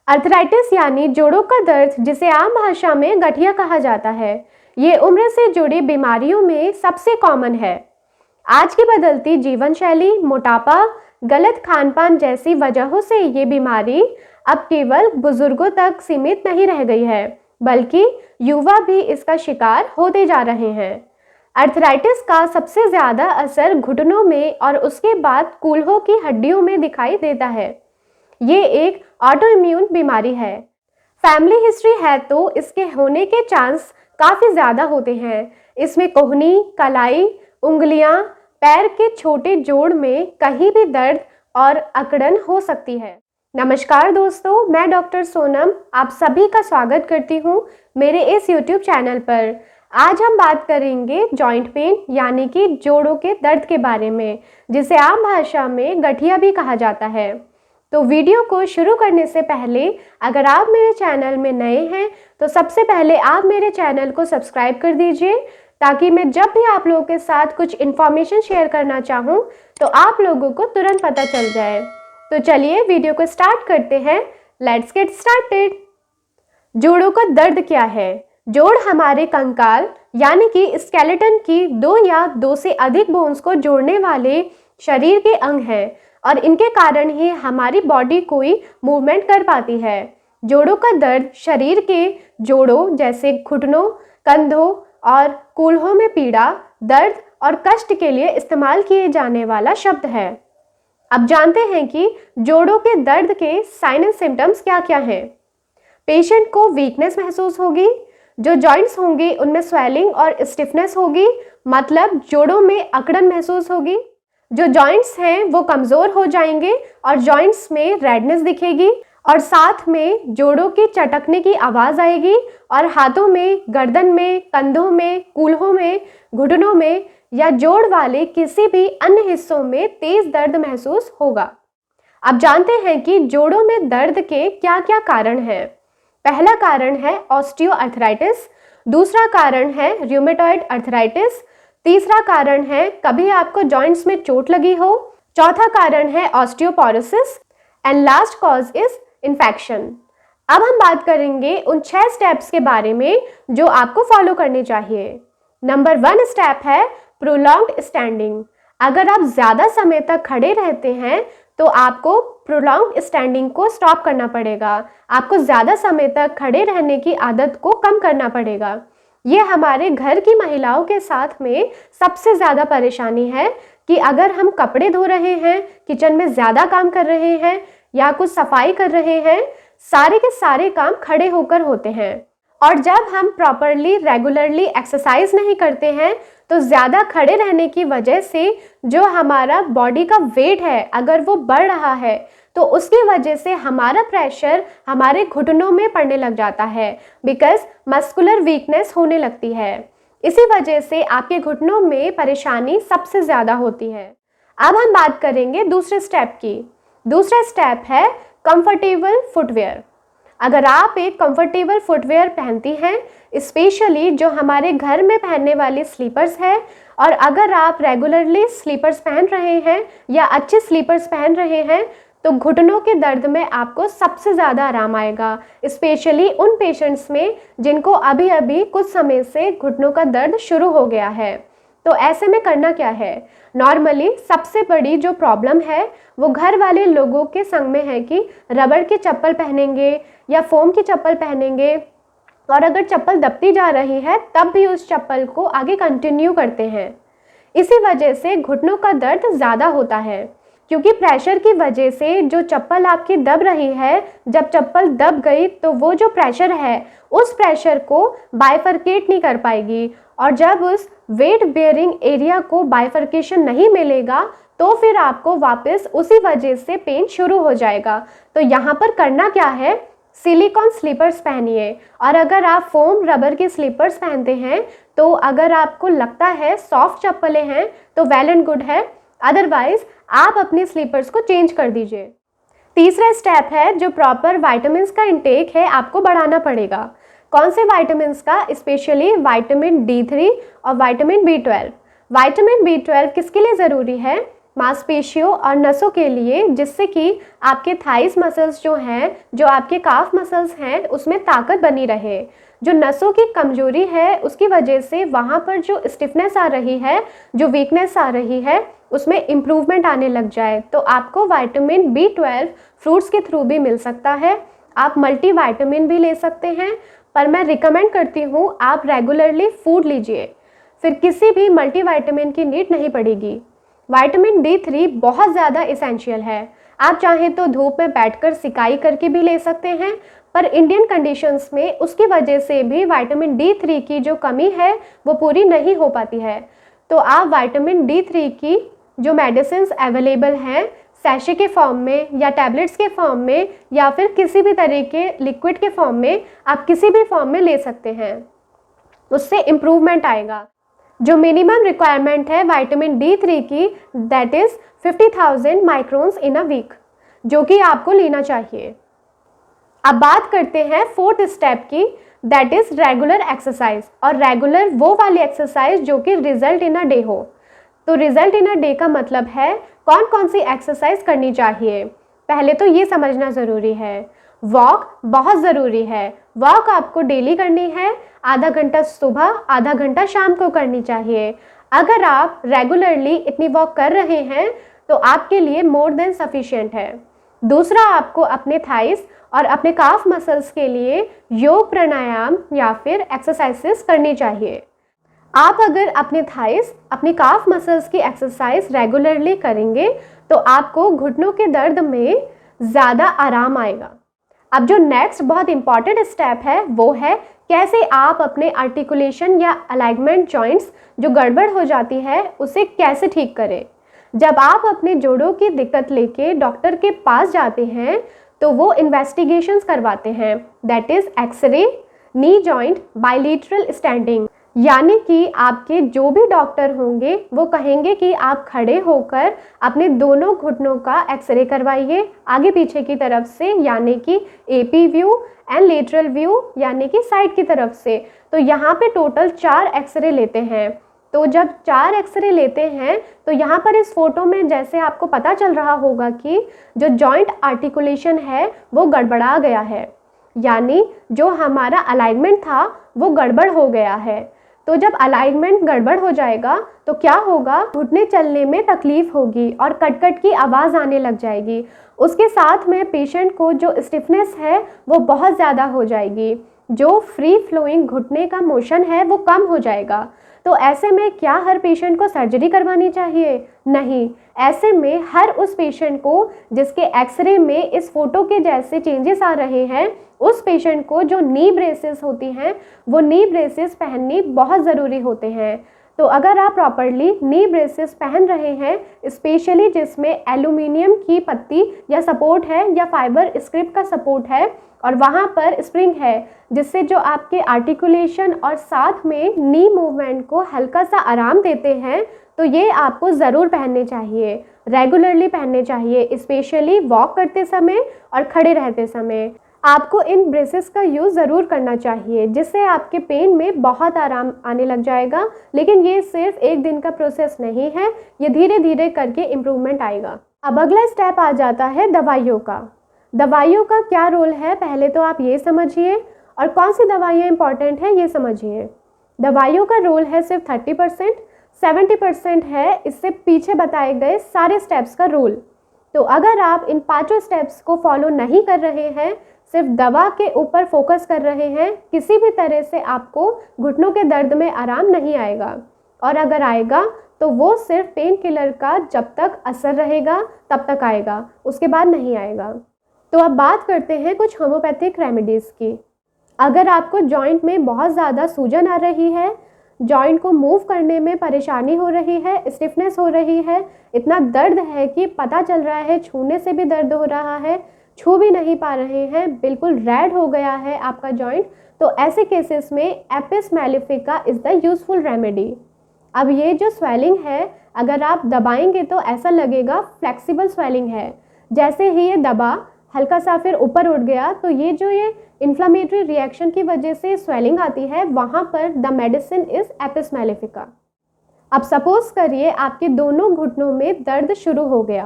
Arthritis यानी जोड़ों का दर्द, जिसे आम भाषा में गठिया कहा जाता है, ये उम्र से जुड़ी बीमारियों में सबसे कॉमन है। आज की बदलती जीवन शैली, मोटापा, गलत खान-पान जैसी वजहों से ये बीमारी अब केवल बुजुर्गों तक सीमित नहीं रह गई है, बल्कि युवा भी इसका शिकार होते जा रहे हैं। अर्थराइटिस का सबसे ज़्यादा असर घुटनों में और उसके बाद कूल्हों की हड्डियों में दिखाई देता है। ये एक ऑटो इम्यून बीमारी है। फैमिली हिस्ट्री है तो इसके होने के चांस काफ़ी ज़्यादा होते हैं। इसमें कोहनी, कलाई, उंगलियां, पैर के छोटे जोड़ में कहीं भी दर्द और अकड़न हो सकती है। नमस्कार दोस्तों, मैं डॉक्टर सोनम आप सभी का स्वागत करती हूँ मेरे इस यूट्यूब चैनल पर। आज हम बात करेंगे जॉइंट पेन यानी कि जोड़ों के दर्द के बारे में, जिसे आम भाषा में गठिया भी कहा जाता है। तो वीडियो को शुरू करने से पहले अगर आप मेरे चैनल में नए हैं तो सबसे पहले आप मेरे चैनल को सब्सक्राइब कर दीजिए, ताकि मैं जब भी आप लोगों के साथ कुछ इन्फॉर्मेशन शेयर करना चाहूँ तो आप लोगों को तुरंत पता चल जाए। तो चलिए वीडियो को स्टार्ट करते हैं। Let's get started. जोड़ों का दर्द क्या है? जोड़ हमारे कंकाल यानी कि स्केलेटन की दो या दो से अधिक बोन्स को जोड़ने वाले शरीर के अंग हैं और इनके कारण ही हमारी बॉडी कोई मूवमेंट कर पाती है। जोड़ों का दर्द शरीर के जोड़ों जैसे घुटनों, कंधों और कूल्हों में पीड़ा, दर्द और कष्ट के लिए इस्तेमाल किए जाने वाला शब्द है। अब जानते हैं कि जोड़ों के दर्द के साइन एंड सिम्टम्स क्या क्या हैं। पेशेंट को वीकनेस महसूस होगी, जो जॉइंट्स होंगे उनमें स्वेलिंग और स्टिफनेस होगी, मतलब जोड़ों में अकड़न महसूस होगी। जो जॉइंट्स हैं वो कमज़ोर हो जाएंगे और जॉइंट्स में रेडनेस दिखेगी और साथ में जोड़ों की चटकने की आवाज़ आएगी और हाथों में, गर्दन में, कंधों में, कूल्हों में, घुटनों में या जोड़ वाले किसी भी अन्य हिस्सों में तेज़ दर्द महसूस होगा। अब जानते हैं कि जोड़ों में दर्द के क्या क्या कारण हैं। पहला कारण है ऑस्टियोआर्थराइटिस, दूसरा कारण है रूमेटॉइड अर्थराइटिस, तीसरा कारण है कभी आपको जॉइंट्स में चोट लगी हो, चौथा कारण है osteoporosis and last cause is infection. अब हम बात करेंगे उन 6 स्टेप्स के बारे में जो आपको फॉलो करने चाहिए। नंबर 1 स्टेप है प्रोलॉन्ग्ड स्टैंडिंग। अगर आप ज़्यादा समय तक खड़े रहते हैं तो आपको प्रोलॉन्ग्ड स्टैंडिंग को स्टॉप करना पड़ेगा। आपको ज़्यादा समय तक खड़े रहने की आदत को कम करना पड़ेगा। ये हमारे घर की महिलाओं के साथ में सबसे ज़्यादा परेशानी है कि अगर हम कपड़े धो रहे हैं, किचन में ज़्यादा काम कर रहे हैं या कुछ सफाई कर रहे हैं, सारे के सारे काम खड़े होकर होते हैं। और जब हम प्रॉपरली रेगुलरली एक्सरसाइज नहीं करते हैं तो ज़्यादा खड़े रहने की वजह से जो हमारा बॉडी का वेट है अगर वो बढ़ रहा है तो उसकी वजह से हमारा प्रेशर हमारे घुटनों में पड़ने लग जाता है, बिकॉज मस्कुलर वीकनेस होने लगती है। इसी वजह से आपके घुटनों में परेशानी सबसे ज़्यादा होती है। अब हम बात करेंगे दूसरे स्टेप की। दूसरा स्टेप है कंफर्टेबल फुटवेयर। अगर आप एक कंफर्टेबल फुटवेयर पहनती हैं, स्पेशली जो हमारे घर में पहनने वाली स्लीपर्स है, और अगर आप रेगुलरली स्लीपर्स पहन रहे हैं या अच्छे स्लीपर्स पहन रहे हैं तो घुटनों के दर्द में आपको सबसे ज़्यादा आराम आएगा, स्पेशली उन पेशेंट्स में जिनको अभी अभी कुछ समय से घुटनों का दर्द शुरू हो गया है। तो ऐसे में करना क्या है? नॉर्मली सबसे बड़ी जो प्रॉब्लम है वो घर वाले लोगों के संग में है कि रबड़ की चप्पल पहनेंगे या फोम की चप्पल पहनेंगे, और अगर चप्पल दबती जा रही है तब भी उस चप्पल को आगे कंटिन्यू करते हैं। इसी वजह से घुटनों का दर्द ज़्यादा होता है, क्योंकि प्रेशर की वजह से जो चप्पल आपकी दब रही है, जब चप्पल दब गई तो वो जो प्रेशर है उस प्रेशर को बाइफरकेट नहीं कर पाएगी, और जब उस वेट बेयरिंग एरिया को बाइफरकेशन नहीं मिलेगा तो फिर आपको वापस उसी वजह से पेन शुरू हो जाएगा। तो यहाँ पर करना क्या है? सिलिकॉन स्लीपर्स पहनिए, और अगर आप फोम रबर के स्लीपर्स पहनते हैं तो अगर आपको लगता है सॉफ्ट चप्पलें हैं तो वेल एंड गुड है, अदरवाइज आप अपने स्लीपर्स को चेंज कर दीजिए। तीसरा स्टेप है जो प्रॉपर विटामिन्स का इंटेक है आपको बढ़ाना पड़ेगा। कौन से विटामिन्स का? स्पेशली विटामिन D3 और विटामिन B12। विटामिन B12 किसके लिए ज़रूरी है? मांसपेशियों और नसों के लिए, जिससे कि आपके थाइस मसल्स जो हैं, जो आपके काफ मसल्स हैं, उसमें ताकत बनी रहे। जो नसों की कमजोरी है उसकी वजह से वहाँ पर जो स्टिफनेस आ रही है, जो वीकनेस आ रही है, उसमें इम्प्रूवमेंट आने लग जाए। तो आपको विटामिन B12 फ्रूट्स के थ्रू भी मिल सकता है। आप मल्टी विटामिन भी ले सकते हैं, पर मैं रिकमेंड करती हूँ आप रेगुलरली फूड लीजिए, फिर किसी भी मल्टीविटामिन की नीड नहीं पड़ेगी। विटामिन D3 बहुत ज़्यादा इसेंशियल है। आप चाहें तो धूप में बैठकर सिकाई करके भी ले सकते हैं, पर इंडियन कंडीशंस में उसकी वजह से भी विटामिन D3 की जो कमी है वो पूरी नहीं हो पाती है। तो आप विटामिन D3 की जो मेडिसिन्स अवेलेबल हैं, सैशे के फॉर्म में या टैबलेट्स के फॉर्म में या फिर किसी भी तरह के लिक्विड के फॉर्म में, आप किसी भी फॉर्म में ले सकते हैं, उससे इम्प्रूवमेंट आएगा। जो मिनिमम रिक्वायरमेंट है विटामिन D3 की, that is 50,000 microns in a week, जो कि आपको लेना चाहिए। अब बात करते हैं फोर्थ स्टेप की, दैट इज़ रेगुलर एक्सरसाइज। और रेगुलर वो वाली एक्सरसाइज जो कि रिजल्ट इन अ डे हो। तो रिजल्ट इन अ डे का मतलब है कौन कौन सी एक्सरसाइज करनी चाहिए। पहले तो ये समझना ज़रूरी है, वॉक बहुत ज़रूरी है। वॉक आपको डेली करनी है, आधा घंटा सुबह, आधा घंटा शाम को करनी चाहिए। अगर आप रेगुलरली इतनी वॉक कर रहे हैं तो आपके लिए मोर देन सफिशिएंट है। दूसरा, आपको अपने थाइस और अपने काफ मसल्स के लिए योग प्राणायाम या फिर एक्सरसाइजेस करनी चाहिए। आप अगर अपने थाइस, अपनी काफ मसल्स की एक्सरसाइज रेगुलरली करेंगे तो आपको घुटनों के दर्द में ज़्यादा आराम आएगा। अब जो नेक्स्ट बहुत इंपॉर्टेंट स्टेप है वो है कैसे आप अपने आर्टिकुलेशन या अलाइनमेंट जॉइंट्स जो गड़बड़ हो जाती है उसे कैसे ठीक करें। जब आप अपने जोड़ों की दिक्कत लेके डॉक्टर के पास जाते हैं तो वो इन्वेस्टिगेशंस करवाते हैं, that is X-ray, knee joint bilateral standing. यानी कि आपके जो भी डॉक्टर होंगे वो कहेंगे कि आप खड़े होकर अपने दोनों घुटनों का एक्सरे करवाइए आगे पीछे की तरफ से, यानी कि AP view and lateral view, यानी कि साइड की तरफ से। तो यहाँ पे टोटल 4 एक्सरे लेते हैं। तो जब 4 एक्सरे लेते हैं तो यहाँ पर इस फोटो में जैसे आपको पता चल रहा होगा कि जो जॉइंट आर्टिकुलेशन है वो गड़बड़ा गया है, यानी जो हमारा अलाइनमेंट था वो गड़बड़ हो गया है। तो जब अलाइनमेंट गड़बड़ हो जाएगा तो क्या होगा, घुटने चलने में तकलीफ होगी और कट-कट की आवाज़ आने लग जाएगी। उसके साथ में पेशेंट को जो स्टिफनेस है वो बहुत ज़्यादा हो जाएगी, जो फ्री फ्लोइंग घुटने का मोशन है वो कम हो जाएगा। तो ऐसे में क्या हर पेशेंट को सर्जरी करवानी चाहिए? नहीं। ऐसे में हर उस पेशेंट को जिसके एक्सरे में इस फोटो के जैसे चेंजेस आ रहे हैं, उस पेशेंट को जो नी ब्रेसेस होती हैं वो नी ब्रेसेस पहननी बहुत ज़रूरी होते हैं। तो अगर आप प्रॉपरली नी ब्रेसेस पहन रहे हैं, स्पेशली जिसमें एल्यूमिनियम की पत्ती या सपोर्ट है या फाइबर स्क्रिप्ट का सपोर्ट है और वहाँ पर स्प्रिंग है, जिससे जो आपके आर्टिकुलेशन और साथ में नी मूवमेंट को हल्का सा आराम देते हैं, तो ये आपको ज़रूर पहनने चाहिए, रेगुलरली पहनने चाहिए, स्पेशली वॉक करते समय और खड़े रहते समय। आपको इन ब्रेसेस का यूज़ ज़रूर करना चाहिए, जिससे आपके पेन में बहुत आराम आने लग जाएगा। लेकिन ये सिर्फ एक दिन का प्रोसेस नहीं है, ये धीरे धीरे करके इम्प्रूवमेंट आएगा। अब अगला स्टेप आ जाता है दवाइयों का। दवाइयों का क्या रोल है पहले तो आप ये समझिए, और कौन सी दवाइयाँ इंपॉर्टेंट हैं ये समझिए। दवाइयों का रोल है सिर्फ 30%, 70% है इससे पीछे बताए गए सारे स्टेप्स का रोल। तो अगर आप इन 5 स्टेप्स को फॉलो नहीं कर रहे हैं, सिर्फ दवा के ऊपर फोकस कर रहे हैं, किसी भी तरह से आपको घुटनों के दर्द में आराम नहीं आएगा। और अगर आएगा तो वो सिर्फ पेन किलर का जब तक असर रहेगा तब तक आएगा, उसके बाद नहीं आएगा। तो अब बात करते हैं कुछ होम्योपैथिक रेमेडीज़ की। अगर आपको जॉइंट में बहुत ज़्यादा सूजन आ रही है, जॉइंट को मूव करने में परेशानी हो रही है, स्टिफनेस हो रही है, इतना दर्द है कि पता चल रहा है छूने से भी दर्द हो रहा है, छू भी नहीं पा रहे हैं, बिल्कुल रेड हो गया है आपका जॉइंट, तो ऐसे केसेस में Apis mellifica is the useful remedy. अब ये जो स्वेलिंग है, अगर आप दबाएंगे तो ऐसा लगेगा फ्लेक्सिबल स्वेलिंग है। जैसे ही ये दबा हल्का सा फिर ऊपर उठ गया, तो ये इन्फ्लामेटरी रिएक्शन की वजह से स्वेलिंग आती है, वहाँ पर the medicine is Apis mellifica. अब सपोज करिए आपके दोनों घुटनों में दर्द शुरू हो गया।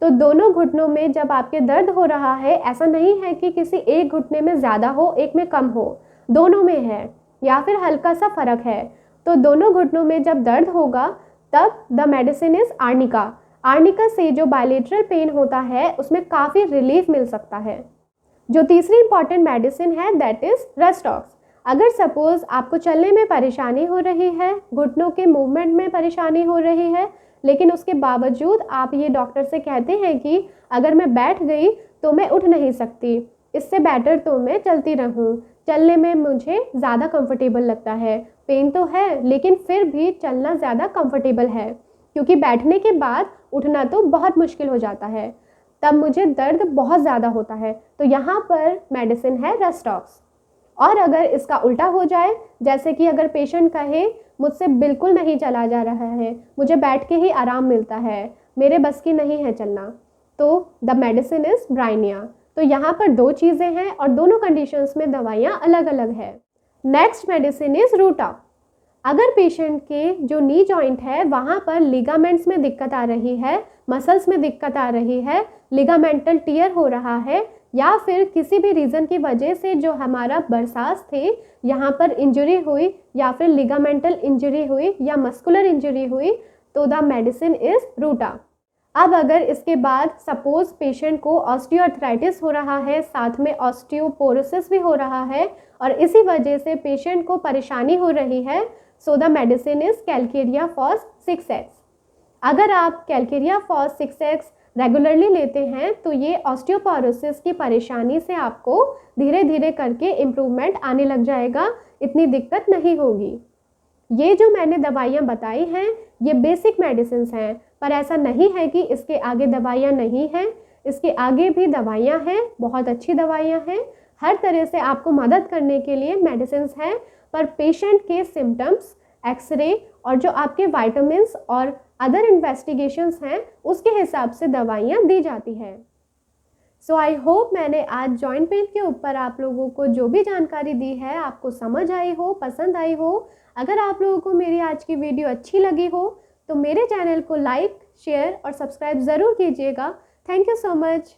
तो दोनों घुटनों में जब आपके दर्द हो रहा है, ऐसा नहीं है कि किसी एक घुटने में ज़्यादा हो एक में कम हो, दोनों में है या फिर हल्का सा फर्क है। तो दोनों घुटनों में जब दर्द होगा तब the medicine is arnica. Arnica से जो बायलेटरल पेन होता है उसमें काफ़ी रिलीफ मिल सकता है। जो तीसरी इंपॉर्टेंट मेडिसिन है दैट इज़ रेस्टॉक्स। अगर सपोज़ आपको चलने में परेशानी हो रही है, घुटनों के मूवमेंट में परेशानी हो रही है, लेकिन उसके बावजूद आप ये डॉक्टर से कहते हैं कि अगर मैं बैठ गई तो मैं उठ नहीं सकती, इससे बेटर तो मैं चलती रहूं, चलने में मुझे ज़्यादा कंफर्टेबल लगता है, पेन तो है लेकिन फिर भी चलना ज़्यादा कंफर्टेबल है, क्योंकि बैठने के बाद उठना तो बहुत मुश्किल हो जाता है, तब मुझे दर्द बहुत ज़्यादा होता है। तो यहाँ पर मेडिसिन है रेस्टॉक्स। और अगर इसका उल्टा हो जाए, जैसे कि अगर पेशेंट कहे मुझसे बिल्कुल नहीं चला जा रहा है, मुझे बैठ के ही आराम मिलता है, मेरे बस की नहीं है चलना, तो द मेडिसिन इज़ ब्राइनिया। तो यहाँ पर दो चीज़ें हैं और दोनों कंडीशंस में दवाइयाँ अलग अलग है। नेक्स्ट मेडिसिन इज़ रूटा। अगर पेशेंट के जो नी जॉइंट है वहाँ पर लिगामेंट्स में दिक्कत आ रही है, मसल्स में दिक्कत आ रही है, लिगामेंटल टियर हो रहा है, या फिर किसी भी रीज़न की वजह से जो हमारा बरसास थे यहाँ पर इंजरी हुई, या फिर लिगामेंटल इंजरी हुई या मस्कुलर इंजरी हुई, तो द मेडिसिन इज़ रूटा। अब अगर इसके बाद सपोज पेशेंट को ऑस्टियोआर्थराइटिस हो रहा है, साथ में ऑस्टियोपोरोसिस भी हो रहा है और इसी वजह से पेशेंट को परेशानी हो रही है, so the medicine is calcarea phos 6X। अगर आप कैलकेरिया फॉस 6X रेगुलरली लेते हैं तो ये ऑस्टियोपोरोसिस की परेशानी से आपको धीरे धीरे करके इम्प्रूवमेंट आने लग जाएगा, इतनी दिक्कत नहीं होगी। ये जो मैंने दवाइयाँ बताई हैं ये बेसिक मेडिसिन हैं, पर ऐसा नहीं है कि इसके आगे दवाइयाँ नहीं हैं, इसके आगे भी दवाइयाँ हैं, बहुत अच्छी दवाइयाँ हैं, हर तरह से आपको मदद करने के लिए मेडिसिन हैं। पर पेशेंट के सिम्टम्स, एक्सरे और जो आपके विटामिन्स और अदर इन्वेस्टिगेशंस हैं उसके हिसाब से दवाइयाँ दी जाती है। सो आई होप मैंने आज जॉइंट पेन के ऊपर आप लोगों को जो भी जानकारी दी है आपको समझ आई हो, पसंद आई हो। अगर आप लोगों को मेरी आज की वीडियो अच्छी लगी हो तो मेरे चैनल को लाइक, शेयर और सब्सक्राइब ज़रूर कीजिएगा। Thank you so much.